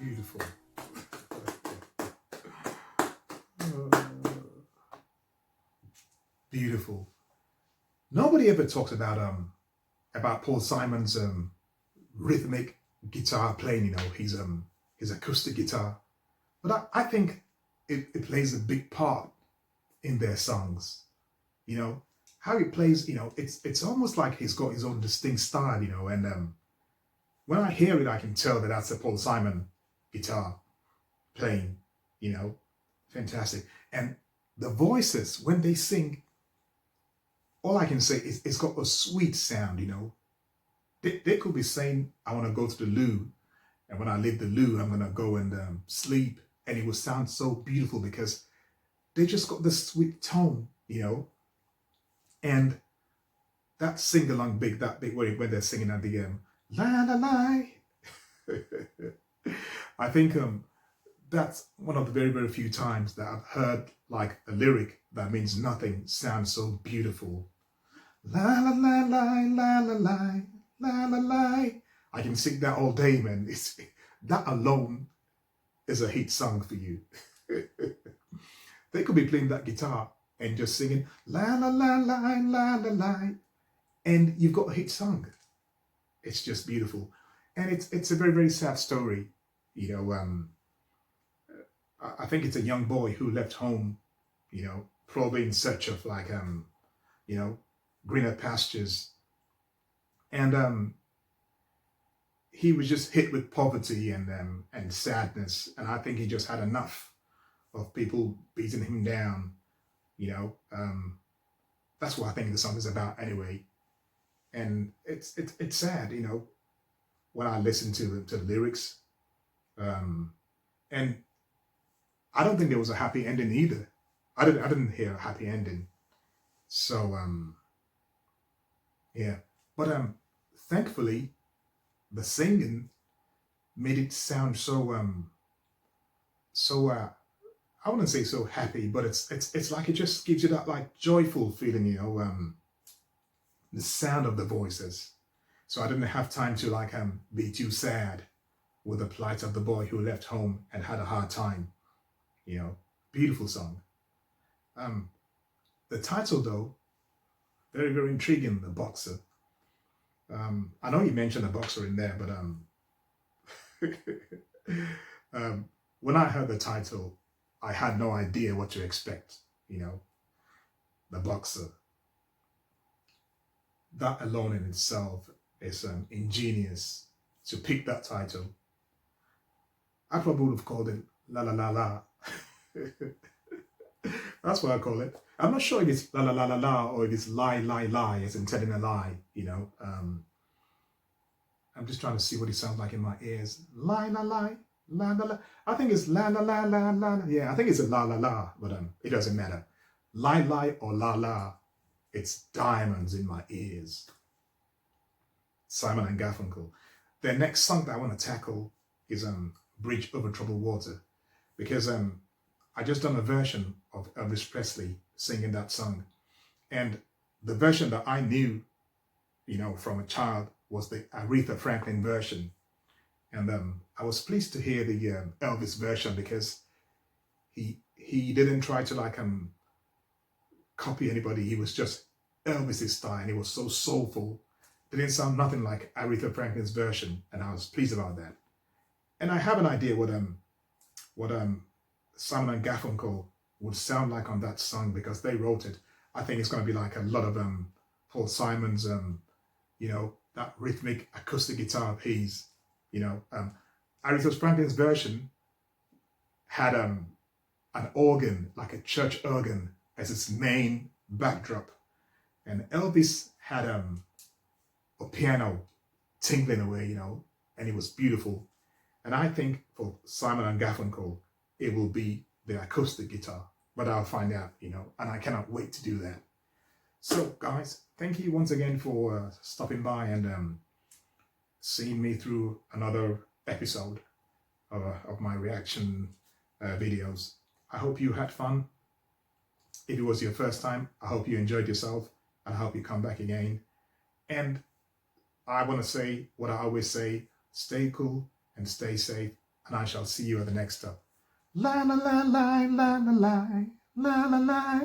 Beautiful. Beautiful. Nobody ever talks about Paul Simon's rhythmic guitar playing, you know, his acoustic guitar. But I think it plays a big part in their songs. You know, how he plays, you know, it's almost like he's got his own distinct style, you know, and when I hear it, I can tell that that's a Paul Simon guitar playing, you know, fantastic. And the voices, when they sing, all I can say is it's got a sweet sound, you know. They could be saying, I want to go to the loo, and when I leave the loo, I'm going to go and sleep, and it will sound so beautiful because they just got this sweet tone, you know. And that sing-along big, that big when they're singing at the la la la. I think that's one of the very, very few times that I've heard like a lyric that means nothing sounds so beautiful. La la la la la la la la la la. I can sing that all day, man. That alone is a hit song for you. They could be playing that guitar and just singing la la la la la la la, and you've got a hit song. It's just beautiful, and it's a very, very sad story. You know, I think it's a young boy who left home, you know, probably in search of like you know, greener pastures, and he was just hit with poverty and sadness, and I think he just had enough of people beating him down. You know, that's what I think the song is about anyway. And it's sad, you know, when I listen to the lyrics. And I don't think there was a happy ending either. I didn't hear a happy ending. So yeah. But thankfully the singing made it sound so I wouldn't say so happy, but it's like it just gives you that like joyful feeling, you know, the sound of the voices. So I didn't have time to like be too sad with the plight of the boy who left home and had a hard time. You know, beautiful song. The title though, very, very intriguing, The Boxer. I know you mentioned a boxer in there, but when I heard the title, I had no idea what to expect, you know, The Boxer. That alone in itself is ingenious to pick that title. I probably would have called it La La La La. That's what I call it. I'm not sure if it's La La La La La or if it's Lie Lie Lie, as in telling a lie, you know. I'm just trying to see what it sounds like in my ears. Lie La Lie. La la la. I think it's la la la la la. Yeah, I think it's a la la la, but it doesn't matter. Lie lie or la la, it's diamonds in my ears. Simon and Garfunkel. Their next song that I want to tackle is Bridge Over Troubled Water, because I just done a version of Elvis Presley singing that song, and the version that I knew, you know, from a child was the Aretha Franklin version. And I was pleased to hear the Elvis version because he didn't try to like copy anybody. He was just Elvis's style, and it was so soulful. It didn't sound nothing like Aretha Franklin's version, and I was pleased about that. And I have an idea what Simon and Garfunkel would sound like on that song because they wrote it. I think it's going to be like a lot of Paul Simon's, you know, that rhythmic acoustic guitar piece. You know, Aretha Franklin's version had an organ, like a church organ, as its main backdrop, and Elvis had a piano tinkling away, you know, and it was beautiful. And I think for Simon and Garfunkel, it will be the acoustic guitar, but I'll find out, you know, and I cannot wait to do that. So guys, thank you once again for stopping by and seeing me through another episode of my reaction videos. I hope you had fun. If it was your first time, I hope you enjoyed yourself, and I hope you come back again. And I want to say what I always say: stay cool and stay safe, and I shall see you at the next stop. La la la la la la la la la la.